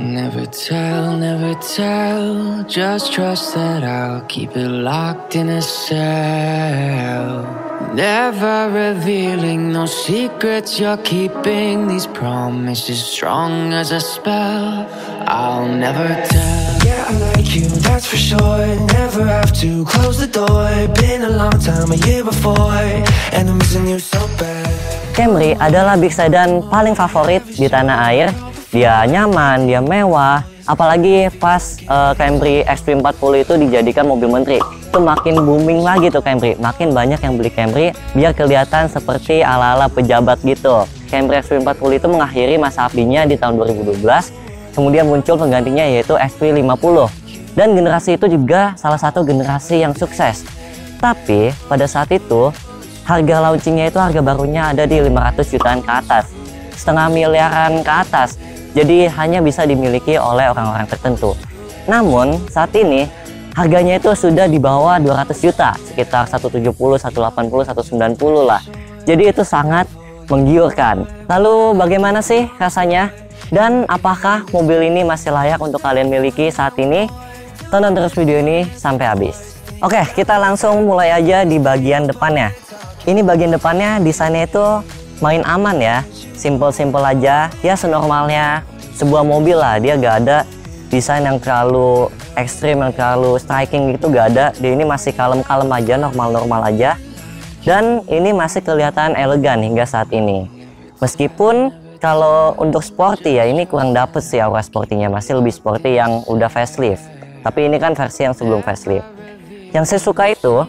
Never tell, never tell. Just trust that I'll keep it locked in a cell. Never revealing no secrets you're keeping. These promises strong as a spell. I'll never tell. Yeah, I like you, that's for sure. Never have to close the door. Been a long time, a year before, and I'm missing you so bad. Camry adalah big sedan paling favorit di tanah air. Dia nyaman, dia mewah. Apalagi pas Camry XP40 itu dijadikan mobil menteri, itu makin booming lagi tuh Camry. Makin banyak yang beli Camry biar kelihatan seperti ala-ala pejabat gitu. Camry XP40 itu mengakhiri masa apinya di tahun 2012. Kemudian muncul penggantinya yaitu XP50. Dan generasi itu juga salah satu generasi yang sukses. Tapi pada saat itu harga launchingnya itu harga barunya ada di 500 jutaan ke atas, setengah miliaran ke atas. Jadi hanya bisa dimiliki oleh orang-orang tertentu. Namun saat ini harganya itu sudah di bawah 200 juta, sekitar 170, 180, 190 lah. Jadi itu sangat menggiurkan. Lalu bagaimana sih rasanya? Dan apakah mobil ini masih layak untuk kalian miliki saat ini? Tonton terus video ini sampai habis. Oke, kita langsung mulai aja di bagian depannya. Ini bagian depannya desainnya itu main aman ya, simple-simple aja ya, senormalnya sebuah mobil lah. Dia gak ada desain yang terlalu ekstrim, yang terlalu striking gitu, gak ada. Dia ini masih kalem-kalem aja, normal-normal aja. Dan ini masih kelihatan elegan hingga saat ini. Meskipun kalau untuk sporty ya, ini kurang dapet sih aura sportinya, masih lebih sporty yang udah facelift. Tapi ini kan versi yang sebelum facelift. Yang saya suka itu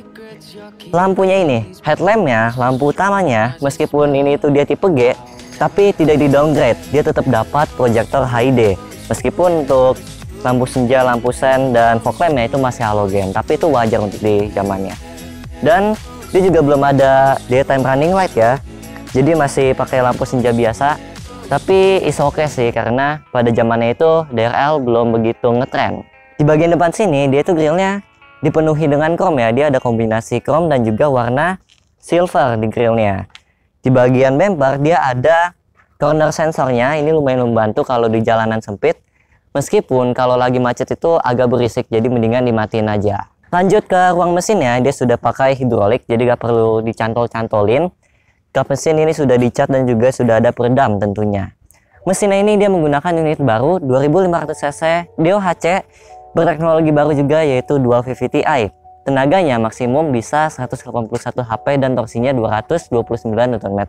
lampunya ini, headlampnya, lampu utamanya, meskipun ini itu dia tipe G, tapi tidak di downgrade, dia tetap dapat proyektor HD. Meskipun untuk lampu senja, lampu sen, dan fog lampnya itu masih halogen, tapi itu wajar untuk di zamannya. Dan dia juga belum ada daytime running light ya, jadi masih pakai lampu senja biasa. Tapi is okay sih, karena pada zamannya itu DRL belum begitu ngetren. Di bagian depan sini dia itu grillnya dipenuhi dengan chrome ya, dia ada kombinasi chrome dan juga warna silver di grillnya. Di bagian bumper dia ada corner sensornya, ini lumayan membantu kalau di jalanan sempit. Meskipun kalau lagi macet itu agak berisik, jadi mendingan dimatiin aja. Lanjut ke ruang mesinnya, dia sudah pakai hidrolik, jadi gak perlu dicantol-cantolin. Kap mesin ini sudah dicat dan juga sudah ada peredam tentunya. Mesinnya ini dia menggunakan unit baru 2500 cc DOHC, berteknologi baru juga yaitu dual VVT-i. Tenaganya maksimum bisa 181 HP dan torsinya 229 Nm.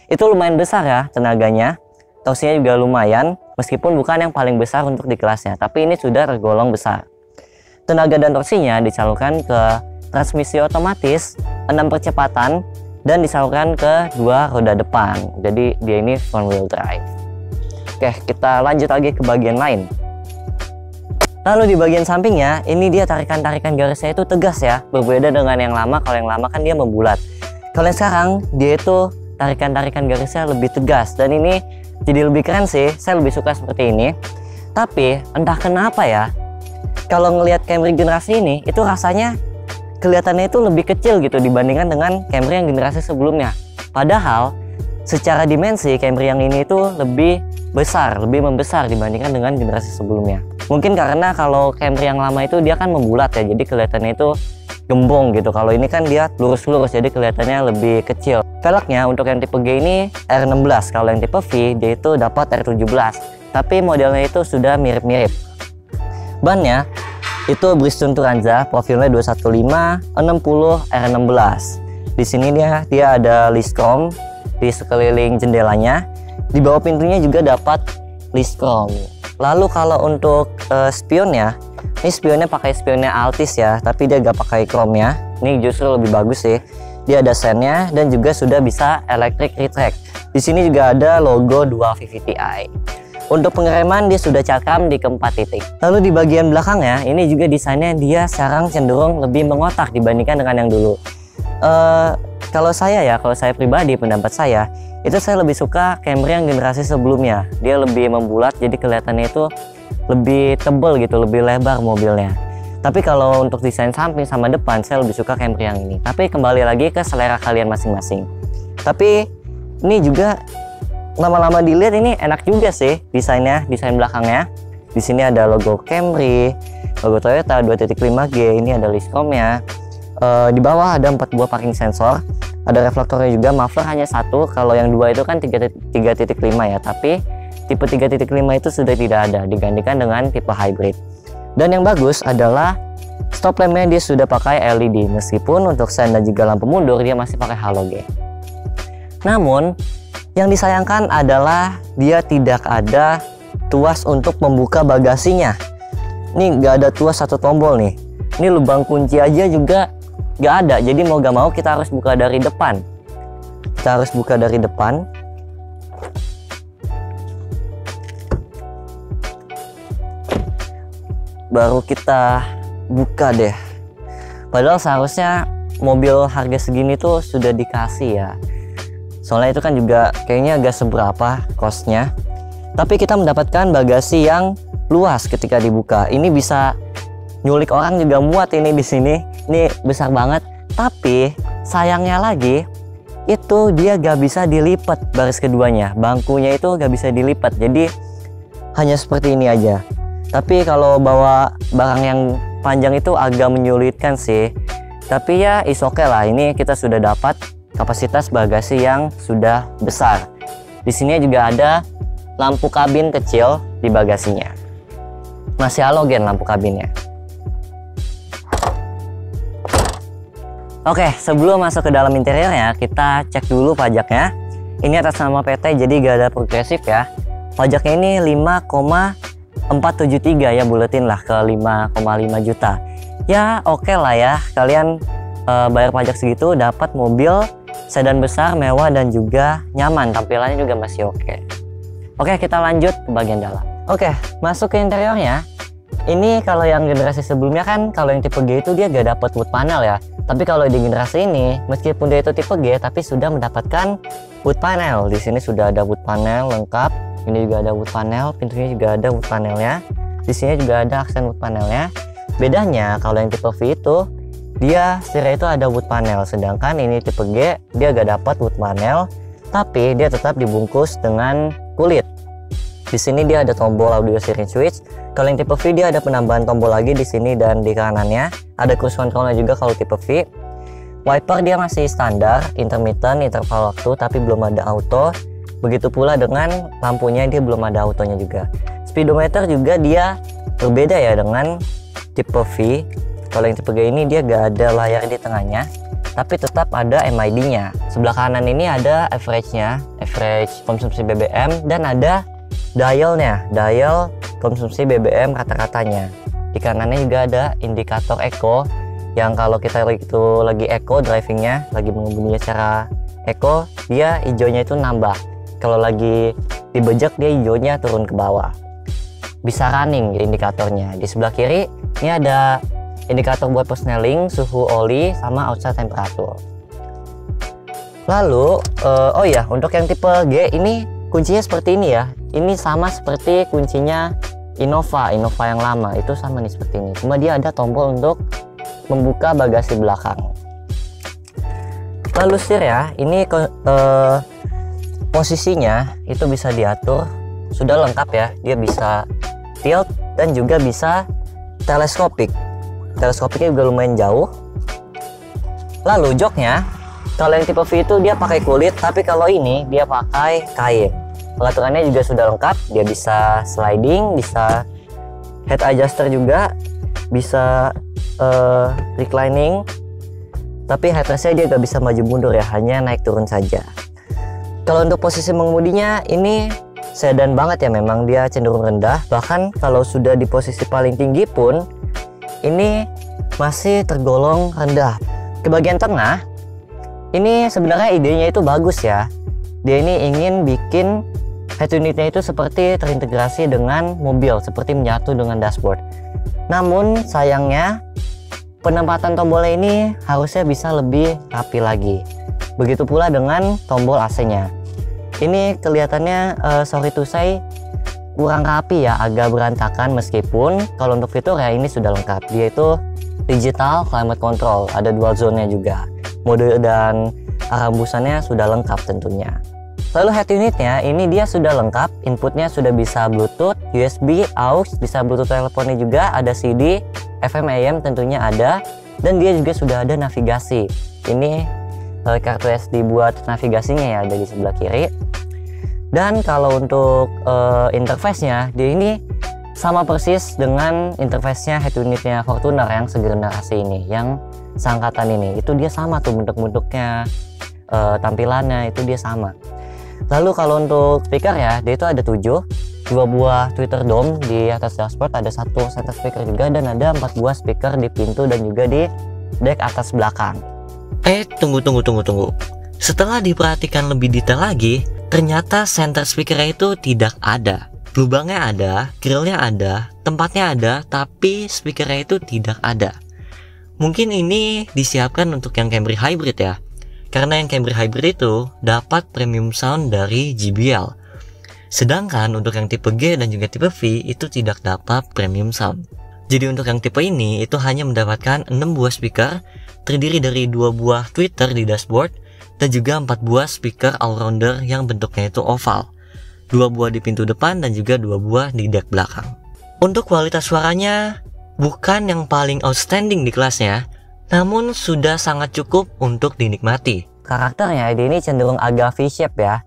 Itu lumayan besar ya tenaganya. Torsinya juga lumayan, meskipun bukan yang paling besar untuk di kelasnya, tapi ini sudah tergolong besar. Tenaga dan torsinya disalurkan ke transmisi otomatis 6 percepatan dan disalurkan ke 2 roda depan. Jadi dia ini front wheel drive. Oke, kita lanjut lagi ke bagian lain. Lalu di bagian sampingnya, ini dia tarikan-tarikan garisnya itu tegas ya, berbeda dengan yang lama. Kalau yang lama kan dia membulat. Kalau yang sekarang dia itu tarikan-tarikan garisnya lebih tegas, dan ini jadi lebih keren sih. Saya lebih suka seperti ini. Tapi entah kenapa ya, kalau ngelihat Camry generasi ini, itu rasanya kelihatannya itu lebih kecil gitu dibandingkan dengan Camry yang generasi sebelumnya. Padahal secara dimensi Camry yang ini itu lebih besar, lebih membesar dibandingkan dengan generasi sebelumnya. Mungkin karena kalau Camry yang lama itu dia kan membulat ya, jadi kelihatannya itu gembong gitu. Kalau ini kan dia lurus-lurus, jadi kelihatannya lebih kecil. Velgnya untuk yang tipe G ini R16, kalau yang tipe V dia itu dapat R17. Tapi modelnya itu sudah mirip-mirip. Bannya itu Bridgestone Turanza, profilnya 215 60 R16. Di sini dia ada list chrome di sekeliling jendelanya. Di bawah pintunya juga dapat list chrome. Lalu kalau untuk spionnya, ini spionnya pakai spionnya Altis ya, tapi dia gak pakai chrome ya. Ini justru lebih bagus sih. Dia ada sennya dan juga sudah bisa electric retract. Di sini juga ada logo dual VVT-i. Untuk pengereman dia sudah cakram di keempat titik. Lalu di bagian belakangnya, ini juga desainnya dia sekarang cenderung lebih mengotak dibandingkan dengan yang dulu. Kalau saya pribadi, pendapat saya, itu saya lebih suka Camry yang generasi sebelumnya. Dia lebih membulat, jadi kelihatannya itu lebih tebal gitu, lebih lebar mobilnya. Tapi kalau untuk desain samping sama depan, saya lebih suka Camry yang ini. Tapi kembali lagi ke selera kalian masing-masing. Tapi ini juga lama-lama dilihat ini enak juga sih desainnya, desain belakangnya. Di sini ada logo Camry, logo Toyota 2.5G, ini ada liskomnya. Di bawah ada 4 buah parking sensor, ada reflektornya juga. Muffler hanya satu, kalau yang dua itu kan 3.5 ya, tapi tipe 3.5 itu sudah tidak ada, digantikan dengan tipe hybrid. Dan yang bagus adalah stop lampnya dia sudah pakai LED, meskipun untuk sen dan juga lampu mundur dia masih pakai halogen. Namun yang disayangkan adalah dia tidak ada tuas untuk membuka bagasinya. Ini nggak ada tuas atau tombol nih. Ini lubang kunci aja juga nggak ada. Jadi mau gak mau kita harus buka dari depan. Kita harus buka dari depan. Baru kita buka deh. Padahal seharusnya mobil harga segini tuh sudah dikasih ya. Soalnya itu kan juga kayaknya agak seberapa costnya. Tapi kita mendapatkan bagasi yang luas ketika dibuka. Ini bisa nyulik orang juga muat ini di sini. Ini besar banget. Tapi sayangnya lagi itu dia gak bisa dilipat baris keduanya. Bangkunya itu gak bisa dilipat. Jadi hanya seperti ini aja. Tapi kalau bawa barang yang panjang itu agak menyulitkan sih. Tapi ya is oke lah. Ini kita sudah dapat kapasitas bagasi yang sudah besar. Di sini juga ada lampu kabin kecil di bagasinya. Masih halogen lampu kabinnya. Oke, sebelum masuk ke dalam interiornya, kita cek dulu pajaknya. Ini atas nama PT, jadi gak ada progresif ya. Pajaknya ini 5,473 ya, buletin lah ke 5,5 juta. Ya oke lah ya, kalian bayar pajak segitu dapat mobil sedan besar, mewah dan juga nyaman. Tampilannya juga masih oke. Oke, kita lanjut ke bagian dalam. Oke, masuk ke interiornya. Ini kalau yang generasi sebelumnya kan, kalau yang tipe G itu dia gak dapat wood panel ya. Tapi kalau di generasi ini, meskipun dia itu tipe G, tapi sudah mendapatkan wood panel. Di sini sudah ada wood panel lengkap. Ini juga ada wood panel, pintunya juga ada wood panelnya. Di sini juga ada aksen wood panelnya. Bedanya kalau yang tipe V itu, dia setirnya itu ada wood panel. Sedangkan ini tipe G, dia gak dapat wood panel, tapi dia tetap dibungkus dengan kulit. Di sini dia ada tombol audio steering switch. Kalau yang tipe V dia ada penambahan tombol lagi di sini dan di kanannya. Ada cruise controlnya juga kalau tipe V. Wiper dia masih standar, intermittent, interval waktu, tapi belum ada auto. Begitu pula dengan lampunya, dia belum ada autonya juga. Speedometer juga dia berbeda ya dengan tipe V. Kalau yang tipe G ini dia gak ada layar di tengahnya, tapi tetap ada MID-nya. Sebelah kanan ini ada average-nya, average konsumsi BBM, dan ada dialnya, dial konsumsi BBM rata-ratanya. Di kanannya juga ada indikator eco, yang kalau kita lagi eco drivingnya, lagi mengemudi secara eco, dia hijaunya itu nambah. Kalau lagi dibejek dia hijaunya turun ke bawah. Bisa running indikatornya. Di sebelah kiri ini ada indikator buat persneling, suhu oli, sama outside temperatur. Lalu, oh ya, untuk yang tipe G ini kuncinya seperti ini ya. Ini sama seperti kuncinya Innova yang lama, itu sama nih seperti ini. Cuma dia ada tombol untuk membuka bagasi belakang. Lalu setir ya, ini posisinya itu bisa diatur, sudah lengkap ya. Dia bisa tilt dan juga bisa teleskopik. Teleskopiknya juga lumayan jauh. Lalu joknya, kalau yang tipe V itu dia pakai kulit, tapi kalau ini dia pakai kain. Pengaturannya juga sudah lengkap. Dia bisa sliding, bisa head adjuster juga, bisa reclining. Tapi headrestnya dia gak bisa maju mundur ya, hanya naik turun saja. Kalau untuk posisi mengemudinya ini sedan banget ya, memang dia cenderung rendah. Bahkan kalau sudah di posisi paling tinggi pun ini masih tergolong rendah. Ke bagian tengah ini sebenarnya idenya itu bagus ya. Dia ini ingin bikin head unitnya itu seperti terintegrasi dengan mobil, seperti menyatu dengan dashboard. Namun sayangnya penempatan tombolnya ini harusnya bisa lebih rapi lagi. Begitu pula dengan tombol AC-nya. Ini kelihatannya sorry to say kurang rapi ya, agak berantakan, meskipun kalau untuk fitur ya ini sudah lengkap. Dia itu digital climate control, ada dual zone-nya juga. Mode dan arah hembusannya sudah lengkap tentunya. Lalu head unitnya ini dia sudah lengkap, inputnya sudah bisa Bluetooth, USB, AUX, bisa Bluetooth teleponnya juga, ada CD, FM AM tentunya ada, dan dia juga sudah ada navigasi. Ini kartu SD buat navigasinya ya, ada di sebelah kiri. Dan kalau untuk interface-nya, dia ini sama persis dengan interface-nya head unitnya Fortuner yang segenerasi ini, yang seangkatan ini. Itu dia sama tuh bentuk-bentuknya, tampilannya itu dia sama. Lalu kalau untuk speaker ya, dia itu ada 7, 2 buah tweeter dome di atas dashboard, ada 1 center speaker juga, dan ada 4 buah speaker di pintu dan juga di deck atas belakang. Tunggu. Setelah diperhatikan lebih detail lagi, ternyata center speakernya itu tidak ada. Lubangnya ada, grillnya ada, tempatnya ada, tapi speakernya itu tidak ada. Mungkin ini disiapkan untuk yang Camry Hybrid ya. Karena yang Camry Hybrid itu dapat premium sound dari JBL. Sedangkan untuk yang tipe G dan juga tipe V itu tidak dapat premium sound. Jadi untuk yang tipe ini itu hanya mendapatkan 6 buah speaker, terdiri dari 2 buah tweeter di dashboard, dan juga 4 buah speaker all-rounder yang bentuknya itu oval. 2 buah di pintu depan dan juga 2 buah di deck belakang. Untuk kualitas suaranya bukan yang paling outstanding di kelasnya, namun sudah sangat cukup untuk dinikmati. Karakternya dia ini cenderung agak V-shape ya.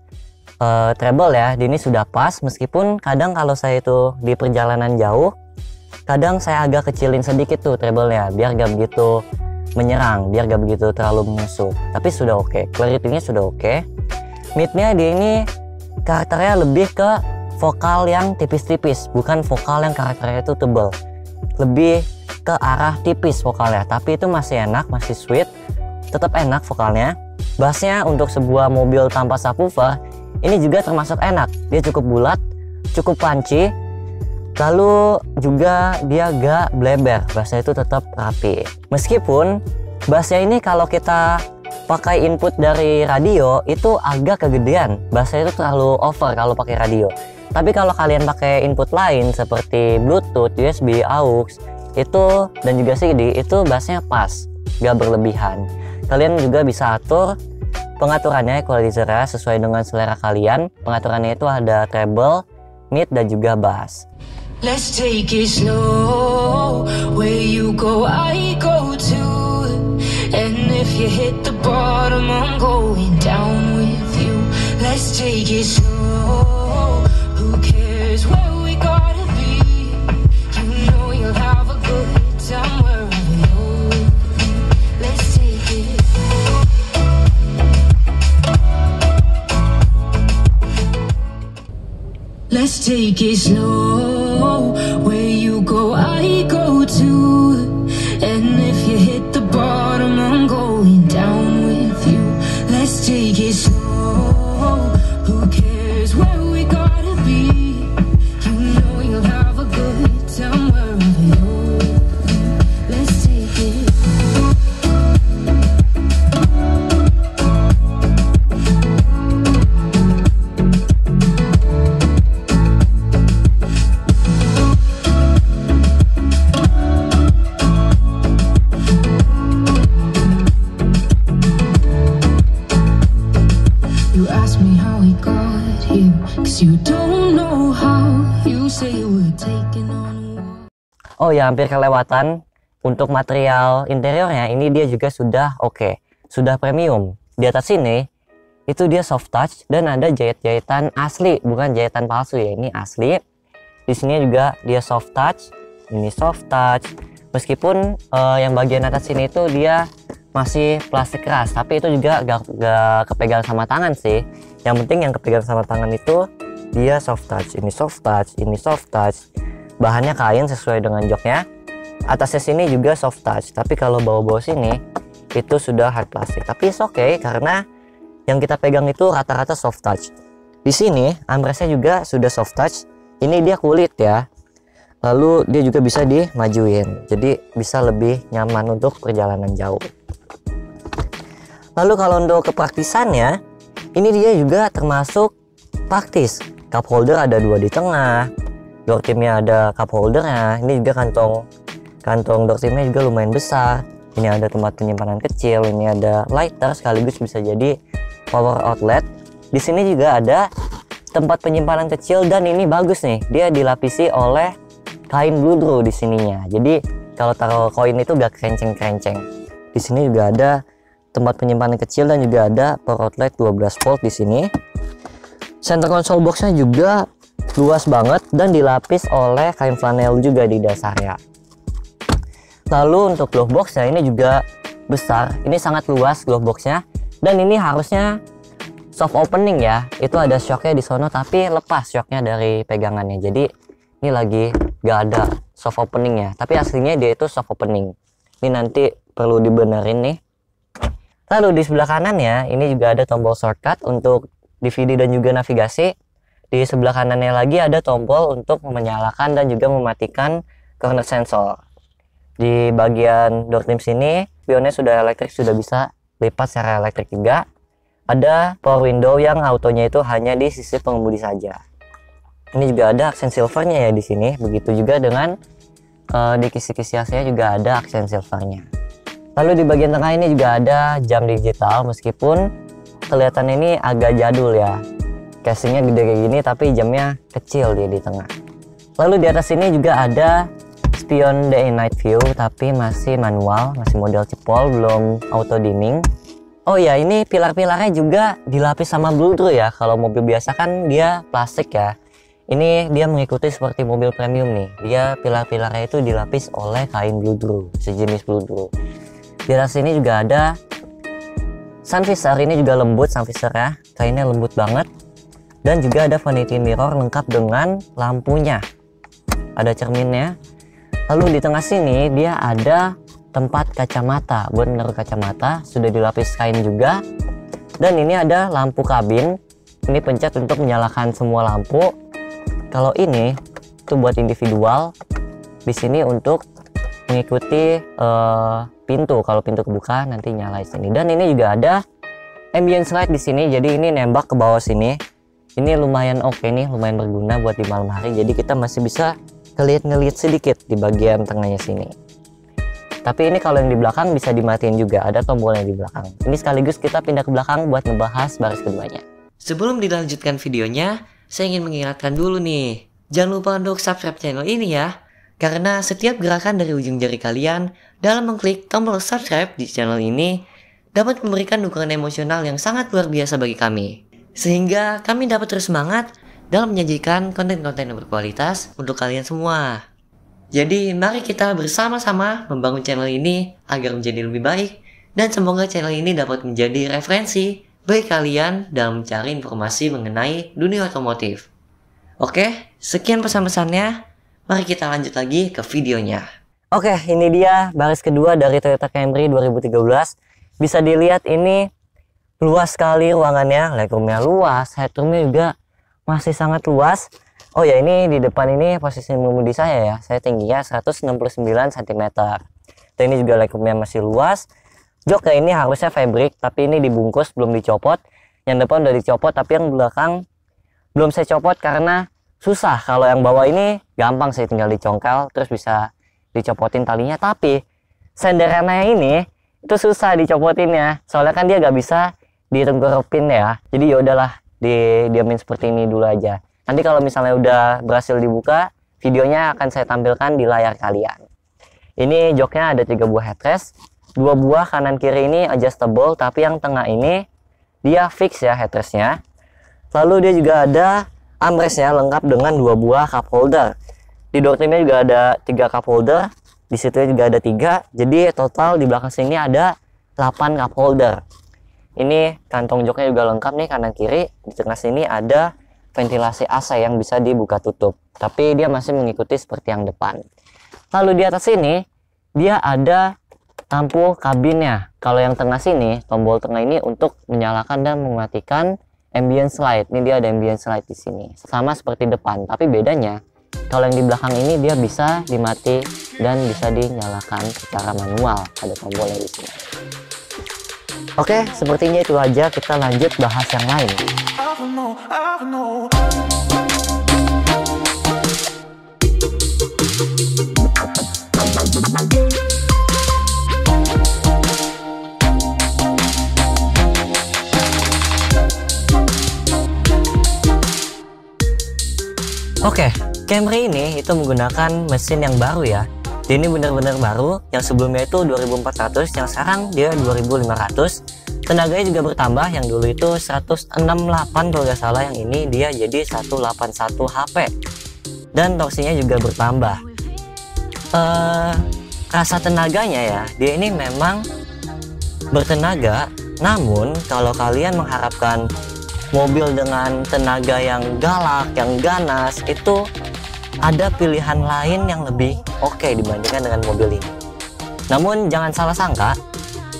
Treble ya, dia ini sudah pas, meskipun kadang kalau saya itu di perjalanan jauh, kadang saya agak kecilin sedikit tuh treble-nya, biar gak begitu menyerang, biar gak begitu terlalu menusuk. Tapi sudah oke, clarity-nya sudah oke. Mid-nya dia ini karakternya lebih ke vokal yang tipis-tipis, bukan vokal yang karakternya itu tebal. Lebih ke arah tipis vokalnya, tapi itu masih enak, masih sweet, tetap enak vokalnya. Bassnya untuk sebuah mobil tanpa subwoofer ini juga termasuk enak, dia cukup bulat, cukup punchy, lalu juga dia gak bleber, bassnya itu tetap rapi. Meskipun bassnya ini kalau kita pakai input dari radio itu agak kegedean, bassnya itu terlalu over kalau pakai radio. Tapi kalau kalian pakai input lain seperti Bluetooth, USB, AUX itu dan juga CD, itu bassnya pas, gak berlebihan. Kalian juga bisa atur pengaturannya, equalizernya sesuai dengan selera kalian. Pengaturannya itu ada treble, mid, dan juga bass. Let's take it slow. Where you go, I go too. And if you hit the bottom, I'm going down with you. Let's take it slow. Who cares where we gotta be? You know you'll have a good time wherever you're with me. Let's take it. Let's take it slow. Where you go, I go too. And if you hit the bottom, I'm going down with you. Let's take it slow. Who cares where we gotta be? You know you'll have a good time wherever you're with me. Let's take it. You ask me how we got here, 'cause you don't know how. You say we're taking on a walk. Oh ya, hampir kelewatan. Untuk material interiornya ini dia juga sudah oke, sudah premium. Di atas sini itu dia soft touch dan ada jahit-jahitan asli, bukan jahitan palsu ya, ini asli. Di sini juga dia soft touch, ini soft touch. Meskipun yang bagian atas sini itu dia masih plastik keras, tapi itu juga gak kepegang sama tangan sih. Yang penting yang kepegang sama tangan itu dia soft touch. Ini soft touch, ini soft touch. Bahannya kain sesuai dengan joknya. Atasnya sini juga soft touch, tapi kalau bawah-bawah sini itu sudah hard plastik. Tapi it's okay karena yang kita pegang itu rata-rata soft touch. Di sini armrestnya juga sudah soft touch. Ini dia kulit ya. Lalu dia juga bisa dimajuin, jadi bisa lebih nyaman untuk perjalanan jauh. Lalu kalau untuk kepraktisannya, ini dia juga termasuk praktis. Cup holder ada 2 di tengah, door trimnya ada cup holdernya. Ini juga kantong door trimnya juga lumayan besar. Ini ada tempat penyimpanan kecil, ini ada lighter sekaligus bisa jadi power outlet. Di sini juga ada tempat penyimpanan kecil dan ini bagus nih. Dia dilapisi oleh kain bludru di sininya. Jadi kalau taruh koin itu gak kerenceng-kerenceng. Di sini juga ada tempat penyimpanan kecil dan juga ada power outlet 12 volt di sini. Center console boxnya juga luas banget dan dilapis oleh kain flanel juga di dasarnya. Lalu untuk glove boxnya ini juga besar, ini sangat luas glove boxnya, dan ini harusnya soft opening ya. Itu ada shocknya di sono tapi lepas shocknya dari pegangannya, jadi ini lagi gak ada soft openingnya, tapi aslinya dia itu soft opening. Ini nanti perlu dibenerin nih. Lalu di sebelah kanan ya, ini juga ada tombol shortcut untuk DVD dan juga navigasi. Di sebelah kanannya lagi ada tombol untuk menyalakan dan juga mematikan corner sensor. Di bagian door trim sini pionnya sudah elektrik, sudah bisa lipat secara elektrik juga. Ada power window yang autonya itu hanya di sisi pengemudi saja. Ini juga ada aksen silvernya ya di sini. Begitu juga dengan di kisi-kisi AC-nya juga ada aksen silvernya. Lalu di bagian tengah ini juga ada jam digital, meskipun kelihatan ini agak jadul ya. Casingnya gede kayak gini tapi jamnya kecil dia di tengah. Lalu di atas ini juga ada spion day and night view tapi masih manual, masih model cepol, belum auto dimming. Oh ya, ini pilar-pilarnya juga dilapis sama bludru ya. Kalau mobil biasa kan dia plastik ya. Ini dia mengikuti seperti mobil premium nih. Dia pilar-pilarnya itu dilapis oleh kain bludru, sejenis bludru. Di atas ini juga ada sun visor, ini juga lembut sun visor ya. Kainnya lembut banget. Dan juga ada vanity mirror lengkap dengan lampunya. Ada cerminnya. Lalu di tengah sini dia ada tempat kacamata, buat menaruh kacamata, sudah dilapis kain juga. Dan ini ada lampu kabin, ini pencet untuk menyalakan semua lampu. Kalau ini itu buat individual, di sini untuk mengikuti pintu, kalau pintu kebuka nanti nyala di sini. Dan ini juga ada ambient light di sini, jadi ini nembak ke bawah sini. Ini lumayan oke nih, lumayan berguna buat di malam hari, jadi kita masih bisa ngeliat sedikit di bagian tengahnya sini. Tapi ini kalau yang di belakang bisa dimatiin juga, ada tombolnya di belakang. Ini sekaligus kita pindah ke belakang buat ngebahas baris keduanya. Sebelum dilanjutkan videonya, saya ingin mengingatkan dulu nih, jangan lupa untuk subscribe channel ini ya, karena setiap gerakan dari ujung jari kalian dalam mengklik tombol subscribe di channel ini dapat memberikan dukungan emosional yang sangat luar biasa bagi kami, sehingga kami dapat terus semangat dalam menyajikan konten-konten yang berkualitas untuk kalian semua. Jadi mari kita bersama-sama membangun channel ini agar menjadi lebih baik, dan semoga channel ini dapat menjadi referensi bagi kalian dalam mencari informasi mengenai dunia otomotif. Oke, sekian pesan-pesannya, mari kita lanjut lagi ke videonya. Oke, ini dia baris kedua dari Toyota Camry 2013. Bisa dilihat ini luas sekali ruangannya, legroomnya luas, headroomnya juga masih sangat luas. Oh ya, ini di depan ini posisi mengemudi saya ya, saya tingginya 169 cm. Dan ini juga legroomnya masih luas. Joknya ini harusnya fabric, tapi ini dibungkus, belum dicopot. Yang depan udah dicopot, tapi yang belakang belum saya copot karena susah. Kalau yang bawah ini gampang sih, tinggal dicongkel terus bisa dicopotin talinya. Tapi senderannya ini itu susah dicopotinnya, soalnya kan dia gak bisa ditenggorupin ya. Jadi ya udahlah, diamin seperti ini dulu aja. Nanti kalau misalnya udah berhasil dibuka, videonya akan saya tampilkan di layar kalian. Ini joknya ada 3 buah headrest, 2 buah kanan kiri ini adjustable, tapi yang tengah ini dia fix ya headrestnya. Lalu dia juga ada armrestnya lengkap dengan 2 buah cup holder. Di door trimnya juga ada 3 cup holder, di situ juga ada 3. Jadi total di belakang sini ada 8 cup holder. Ini kantong joknya juga lengkap nih kanan kiri. Di tengah sini ada ventilasi AC yang bisa dibuka tutup, tapi dia masih mengikuti seperti yang depan. Lalu di atas sini dia ada lampu kabinnya. Kalau yang tengah sini, tombol tengah ini untuk menyalakan dan mematikan ambient light. Ini dia ada ambient light di sini, sama seperti depan, tapi bedanya kalau yang di belakang ini dia bisa dimati dan bisa dinyalakan secara manual. Ada tombolnya di sini. Oke, sepertinya itu aja. Kita lanjut bahas yang lain. Oke, Camry ini itu menggunakan mesin yang baru ya. Dia ini benar-benar baru, yang sebelumnya itu 2400, yang sekarang dia 2500. Tenaganya juga bertambah, yang dulu itu 168 kalau nggak salah, yang ini dia jadi 181 HP. Dan torsinya juga bertambah. Rasa tenaganya ya, dia ini memang bertenaga, namun kalau kalian mengharapkan mobil dengan tenaga yang galak, yang ganas, itu ada pilihan lain yang lebih oke dibandingkan dengan mobil ini. Namun jangan salah sangka,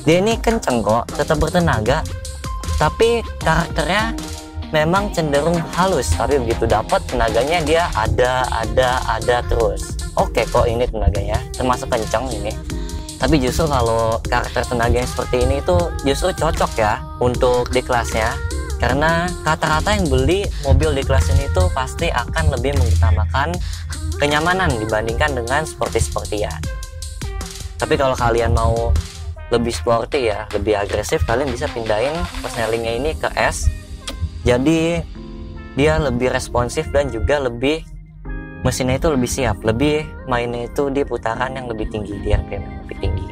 dia ini kenceng kok, tetap bertenaga, tapi karakternya memang cenderung halus. Tapi begitu dapat tenaganya dia ada terus. Oke kok ini tenaganya, termasuk kenceng ini. Tapi justru kalau karakter tenaga yang seperti ini itu justru cocok ya untuk di kelasnya. Karena rata-rata yang beli mobil di kelas ini tuh pasti akan lebih mengutamakan kenyamanan dibandingkan dengan sporty-sportyan. Tapi kalau kalian mau lebih sporty ya, lebih agresif, kalian bisa pindahin persnelingnya ini ke S. Jadi dia lebih responsif dan juga lebih, mesinnya itu lebih siap, lebih mainnya itu di putaran yang lebih tinggi, di RPM yang lebih tinggi.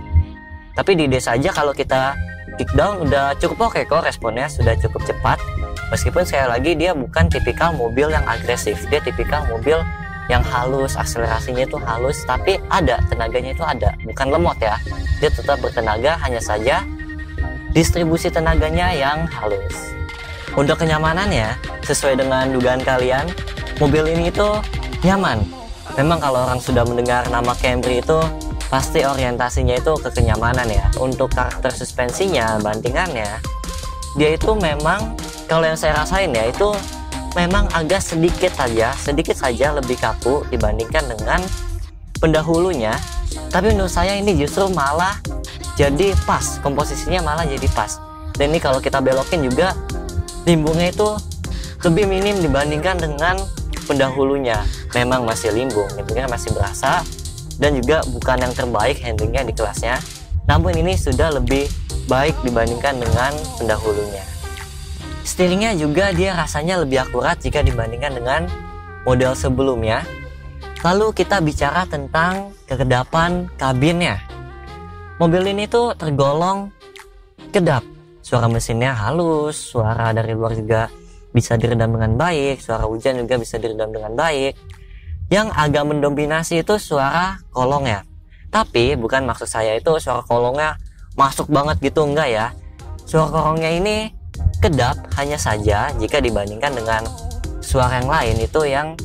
Tapi di D saja kalau kita kickdown udah cukup oke kok, responnya sudah cukup cepat. Meskipun sekali lagi dia bukan tipikal mobil yang agresif, dia tipikal mobil yang halus, akselerasinya itu halus, tapi ada tenaganya itu ada, bukan lemot ya. Dia tetap bertenaga, hanya saja distribusi tenaganya yang halus. Untuk kenyamanannya, sesuai dengan dugaan kalian, mobil ini itu nyaman. Memang kalau orang sudah mendengar nama Camry itu pasti orientasinya itu ke kenyamanan ya. Untuk karakter suspensinya, bantingannya, dia itu memang kalau yang saya rasain ya, itu memang agak sedikit saja lebih kaku dibandingkan dengan pendahulunya. Tapi menurut saya ini justru malah jadi pas, komposisinya malah jadi pas. Dan ini kalau kita belokin juga, limbungnya itu lebih minim dibandingkan dengan pendahulunya. Memang masih limbung, limbungnya masih berasa, dan juga bukan yang terbaik handlingnya di kelasnya, namun ini sudah lebih baik dibandingkan dengan pendahulunya. Steeringnya juga dia rasanya lebih akurat jika dibandingkan dengan model sebelumnya. Lalu kita bicara tentang kekedapan kabinnya. Mobil ini tuh tergolong kedap, suara mesinnya halus, suara dari luar juga bisa diredam dengan baik, suara hujan juga bisa diredam dengan baik. Yang agak mendominasi itu suara kolongnya. Tapi bukan maksud saya itu suara kolongnya masuk banget gitu, enggak ya. Suara kolongnya ini kedap, hanya saja jika dibandingkan dengan suara yang lain itu yang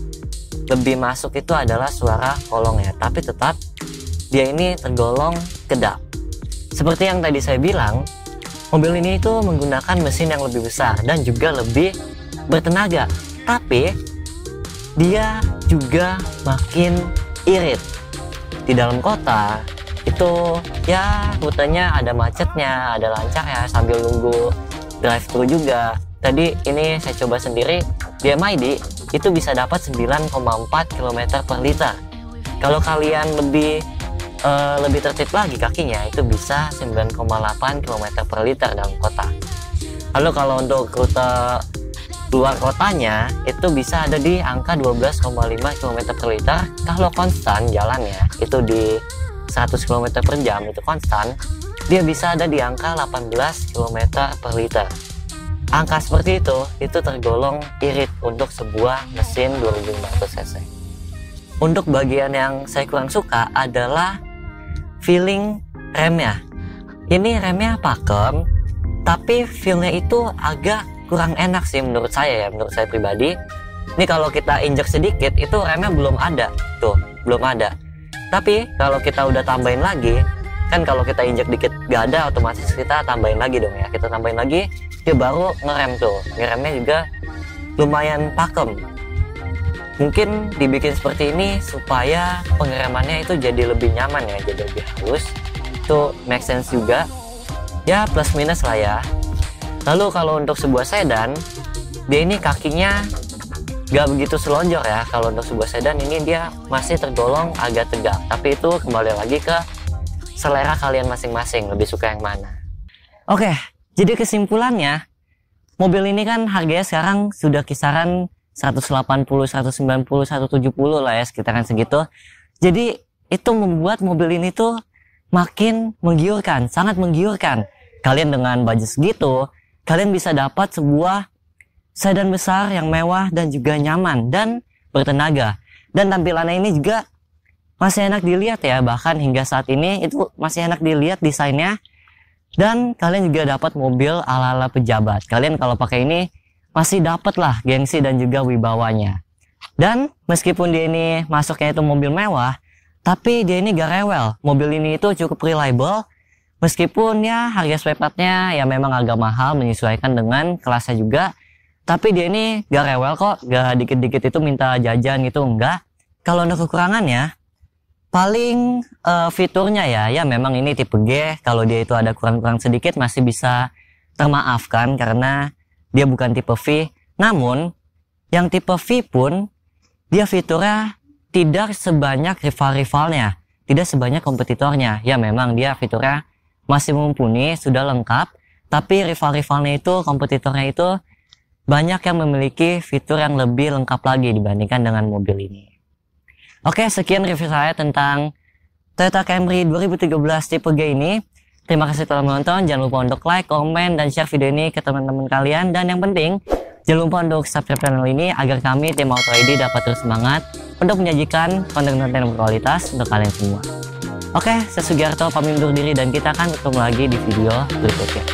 lebih masuk itu adalah suara kolongnya. Tapi tetap dia ini tergolong kedap. Seperti yang tadi saya bilang, mobil ini itu menggunakan mesin yang lebih besar dan juga lebih bertenaga. Tapi dia juga makin irit. Di dalam kota itu ya rutenya ada macetnya, ada lancarnya sambil nunggu drive-thru juga. Tadi ini saya coba sendiri di MID itu bisa dapat 9,4 km per liter. Kalau kalian lebih tertib lagi kakinya itu bisa 9,8 km per liter dalam kota. Lalu kalau untuk rute luar kotanya itu bisa ada di angka 12,5 km per liter. Kalau konstan jalannya itu di 100 km per jam itu konstan, dia bisa ada di angka 18 km per liter. Angka seperti itu tergolong irit untuk sebuah mesin 2500 cc. Untuk bagian yang saya kurang suka adalah feeling remnya. Ini remnya pakem, tapi feelnya itu agak kurang enak sih menurut saya ya, menurut saya pribadi. Ini kalau kita injek sedikit itu remnya belum ada, tuh belum ada. Tapi kalau kita udah tambahin lagi, kan kalau kita injek dikit gak ada, otomatis kita tambahin lagi dong ya. Kita tambahin lagi, dia baru ngerem tuh. Ngeremnya juga lumayan pakem. Mungkin dibikin seperti ini supaya pengeremannya itu jadi lebih nyaman ya, jadi lebih halus. Itu make sense juga. Ya plus minus lah ya. Lalu kalau untuk sebuah sedan, dia ini kakinya gak begitu selonjor ya. Kalau untuk sebuah sedan ini dia masih tergolong agak tegak. Tapi itu kembali lagi ke selera kalian masing-masing, lebih suka yang mana. Oke, jadi kesimpulannya, mobil ini kan harganya sekarang sudah kisaran 180, 190, 170 lah ya, sekitaran segitu. Jadi itu membuat mobil ini tuh makin menggiurkan, sangat menggiurkan. Kalian dengan budget segitu, kalian bisa dapat sebuah sedan besar yang mewah dan juga nyaman dan bertenaga. Dan tampilannya ini juga masih enak dilihat ya, bahkan hingga saat ini itu masih enak dilihat desainnya. Dan kalian juga dapat mobil ala-ala pejabat. Kalian kalau pakai ini masih dapat lah gengsi dan juga wibawanya. Dan meskipun dia ini masuknya itu mobil mewah, tapi dia ini gak rewel. Mobil ini itu cukup reliable, meskipun ya harga spare partnya ya memang agak mahal menyesuaikan dengan kelasnya juga. Tapi dia ini gak rewel kok, gak dikit-dikit itu minta jajan gitu, enggak. Kalau untuk kekurangannya, paling fiturnya ya memang ini tipe G. Kalau dia itu ada kurang-kurang sedikit masih bisa termaafkan karena dia bukan tipe V. Namun yang tipe V pun dia fiturnya tidak sebanyak rival-rivalnya, tidak sebanyak kompetitornya. Ya memang dia fiturnya masih mumpuni, sudah lengkap. Tapi rival-rivalnya itu, kompetitornya itu banyak yang memiliki fitur yang lebih lengkap lagi dibandingkan dengan mobil ini. Oke, sekian review saya tentang Toyota Camry 2013 tipe G ini. Terima kasih telah menonton. Jangan lupa untuk like, komen, dan share video ini ke teman-teman kalian. Dan yang penting, jangan lupa untuk subscribe channel ini agar kami tim Auto ID dapat terus semangat untuk menyajikan konten-konten yang berkualitas untuk kalian semua. Oke, saya Sugiarto pamit undur diri dan kita akan ketemu lagi di video berikutnya.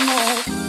I don't know.